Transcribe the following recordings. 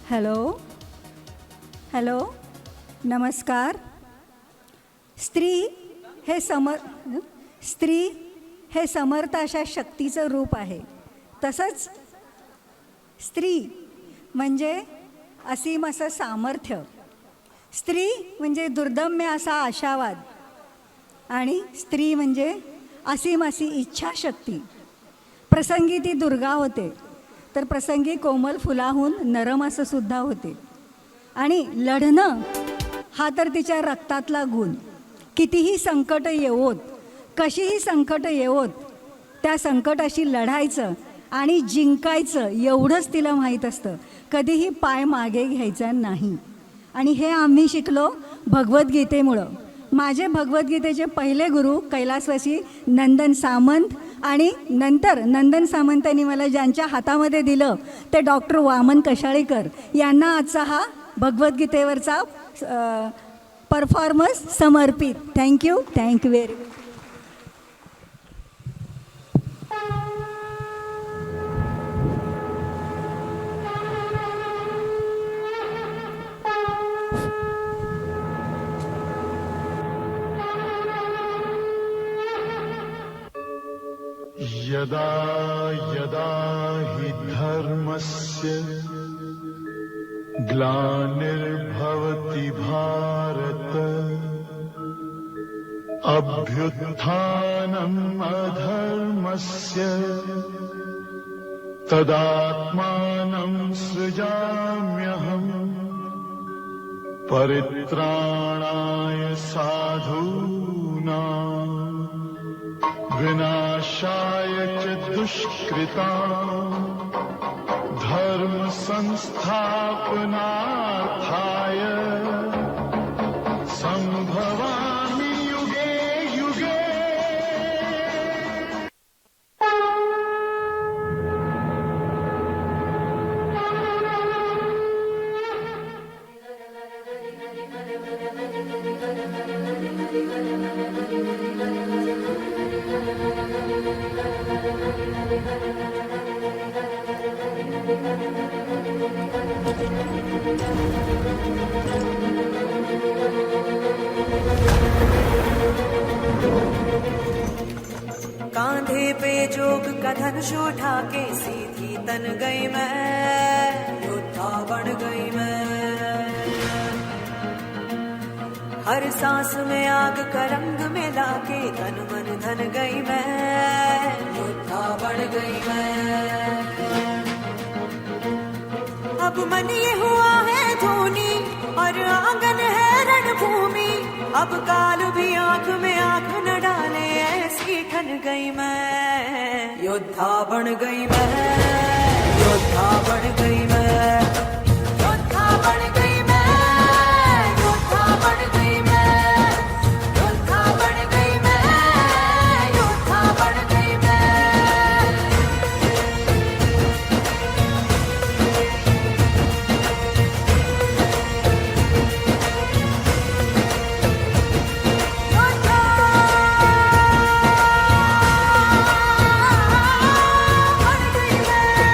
Hello hello नमस्कार. स्त्री हे समर्थ अशा शक्तीचं रूप आहे. तसंच स्त्री म्हणजे असीम असं सामर्थ्य. स्त्री म्हणजे दुर्दम्य असा आशावाद आणि स्त्री म्हणजे असीम अशी इच्छाशक्ती. प्रसंगी ती दुर्गा होते तर प्रसंगी कोमल फुलाहून नरम असं सुद्धा होते. आणि लढणं हा तर तिच्या रक्तातला गुण. कितीही संकट येवोत, कशीही संकट येवोत, त्या संकटाशी लढायचं आणि जिंकायचं एवढंच तिला माहीत असतं. कधीही पाय मागे घ्यायचा नाही. आणि हे आम्ही शिकलो भगवद्गीतेमुळं. माझे भगवद्गीतेचे पहिले गुरु कैलासवासी नंदन सामंत आणि नंतर नंदन सामंतांनी मला ज्यांच्या हातामध्ये दिलं ते डॉक्टर वामन कशाळीकर यांना आजचा हा भगवद्गीतेवरचा परफॉर्मन्स समर्पित. Thank you very much. यदा यदा हि धर्मस्य ग्लानिर्भवति भारत अभ्युत्थानम् अधर्मस्य तदात्मानं सृजाम्यहम् परित्राणाय साधूनां विनाशाय च दुष्कृतां धर्म संस्थापनार्थाय संभवामि युगे युगे. कांधे पे जोग का धनुष उठा के सीधी तन गई मैं, योद्धा बन गई मैं. हर सांस में आग का रंग मिला के तन मन धन गई मैं, योद्धा बन गई मैं. अब मन ये हुआ है धोनी और आंगन है रणभूमि. अब काल भी आंख में आंख न डाले ऐसी ठन गई मैं, योद्धा बन गई मैं, योद्धा बन गई मैं, योद्धा बन गई मैं, योद्धा बन गई मैं, योद्धा बन गई मैं, योद्धा बन गई मैं. योद्धा बन गई मैं.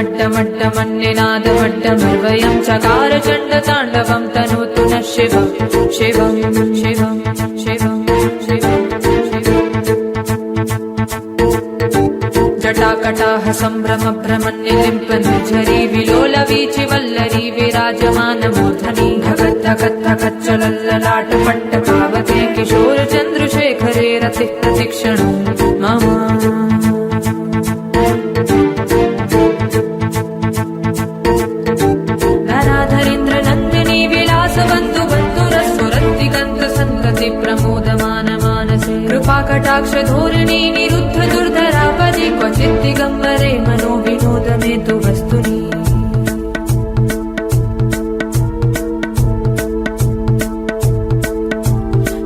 मट्टमट्टमन्निनादमट्टमर्वयं चकार चण्डताण्डवं तनोतु नः शिवं शिवं शिवं शिवं शिवं जटाकटाह सम्भ्रम भ्रमन्निलिम्प निर्झरी विलोलवीचि वल्लरी विराजमानमूर्धनि धगत् धगत् धगच्चलल्ललाट पट्ट पावके किशोर चन्द्रशेखरे रतिः प्रतिक्षणो मम धराधरेन्द्र नन्दिनी विलासवन्तु बन्धुरस्फुरन्तिगन्त सन्तति प्रमोदमान मानसे कृपाकटाक्ष धोरिणी निरुद्ध दुर्धरापदि क्वचित् दिगम्बरे मनो विनोदने तु वस्तुनि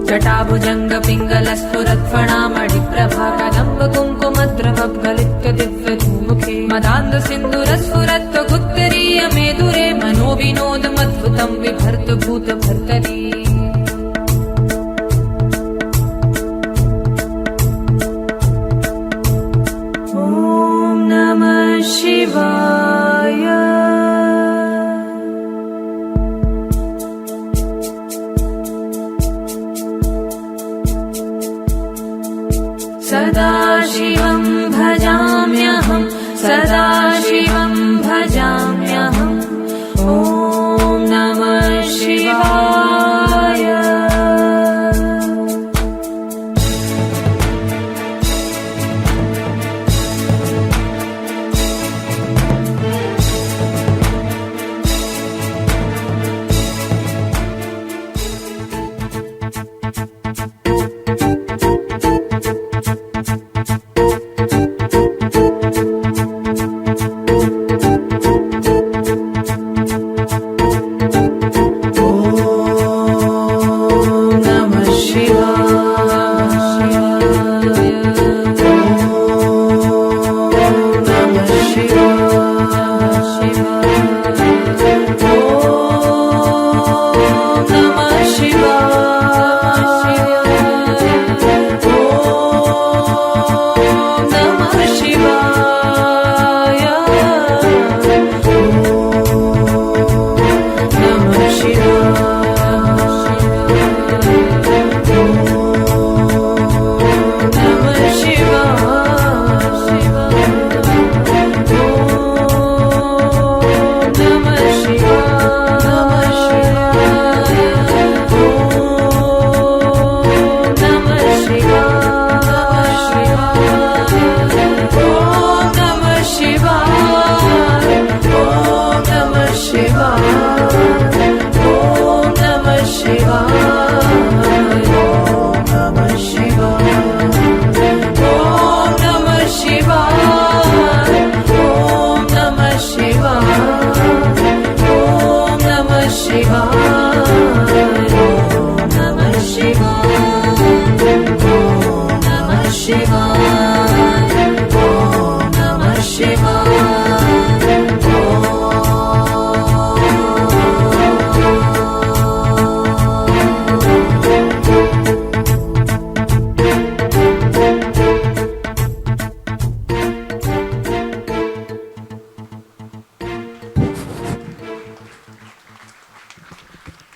जटाभुजङ्ग पिङ्गलस्फुरत्फणामणि प्रभा कदम्ब कुङ्कुमद्रवगलित्य दिव्यधूमुखे मदान्ध सिन्दूरस्फुरत्व गुत्तरीय मेदुरे मनो विनोदमद्भुतं बिभर्त भूत भर्तरी ॐ नमः शिवाय सदाशिवं भजाम्यहं सदाशिवं भजाम्यहम् ॐ नमः शिवाय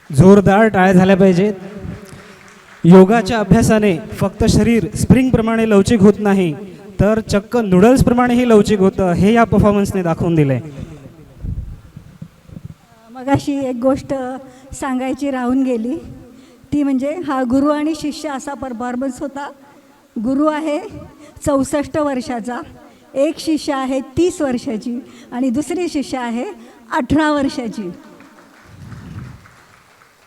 जोरदार टाळ्या झाल्या पाहिजेत. योगाच्या अभ्यासाने फक्त शरीर स्प्रिंगप्रमाणे लवचिक होत नाही, तर चक्क नूडल्सप्रमाणेही लवचिक होतं, हे या परफॉर्मन्सने दाखवून दिलंय. मगाशी एक गोष्ट सांगायची राहून गेली, ती म्हणजे हा गुरु आणि शिष्य असा परफॉर्मन्स होता. गुरु आहे 64 वर्षाचा, एक शिष्य आहे 30 वर्षाची आणि दुसरी शिष्य आहे 18 वर्षाची.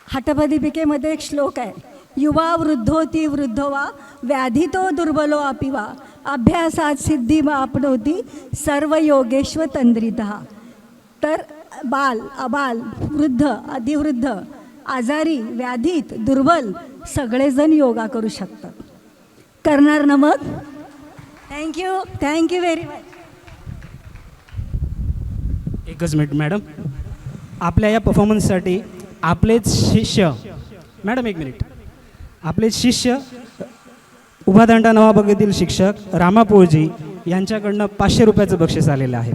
हठपदीपिकेमध्ये एक श्लोक आहे, युवा वृद्धोती वृद्धोवा व्याधितो दुर्बलो अपिवा अभ्यासात सिद्धी आपनोती सर्व योगेश्व तंद्रितः. तर बाल, अबाल, वृद्ध, अतिवृद्ध, आजारी, व्याधीत, दुर्बल सगळेजण योगा करू शकतात. करणार ना मग? Thank you, thank you very much. एकच मिनिट मॅडम, आपल्या या परफॉर्मन्ससाठी आपलेच शिष्य, मॅडम एक मिनिट, आपले शिष्य उभादांडा नवाबागेतील शिक्षक रामापोळजी यांच्याकडनं 500 रुपयाचं बक्षीस आलेलं आहे.